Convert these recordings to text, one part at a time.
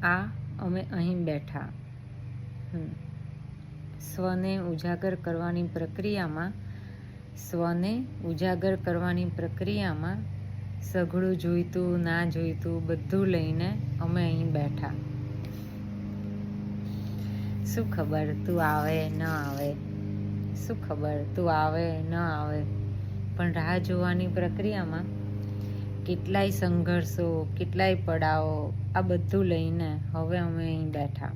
આ અમે અહીં બેઠા. સ્વને ઉજાગર કરવાની પ્રક્રિયામાં સઘળું જોઈતું ના જોઈતું બધું લઈને અમે અહીં બેઠા. શું ખબર તું આવે ન આવે, શું ખબર તું આવે ન આવે, પણ રાહ જોવાની પ્રક્રિયામાં કેટલાય સંઘર્ષો, કેટલાય પડાવો, આ બધું લઈને હવે અમે અહીં બેઠા.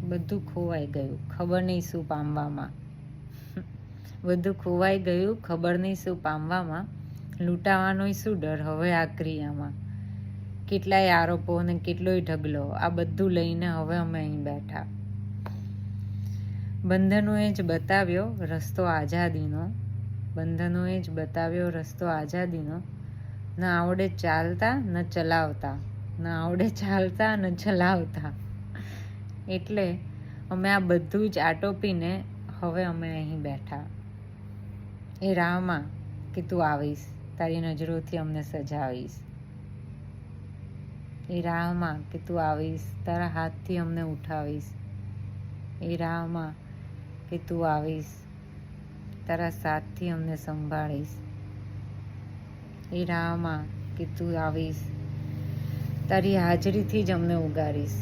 બધું ખોવાઈ ગયું, ખબર નહીં શું પામવામાં. બધું ખોવાઈ ગયું, ખબર નહીં શું પામવામાં. લૂંટાવાનોય શું ડર હવે આ ક્રિયામાં. કેટલાય આરોપો અને કેટલોય ઢગલો, આ બધું લઈને હવે અમે અહીં બેઠા. બંધનોએ જ બતાવ્યો રસ્તો આઝાદીનો, બંધનોએ જ બતાવ્યો રસ્તો આઝાદીનો. ન આવડે ચાલતા ન ચલાવતા, ન આવડે ચાલતા ન ચલાવતા. એટલે અમે આ બધું જ આટોપીને હવે અમે અહીં બેઠા. એ રાહમાં કે તું આવીશ, તારી નજરોથી અમને સજાવીશ. એ રાહમાં કે તું આવીશ, તારા હાથથી અમને ઉઠાવીશ. એ રાહમાં કે તું આવીશ, તારા સાથથી અમને સંભાળીશ. એ રાહમાં કે તું આવીશ, તારી હાજરીથી જ અમને ઉગારીશ.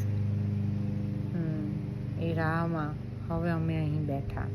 એ રાહમાં હવે અમે અહીં બેઠા.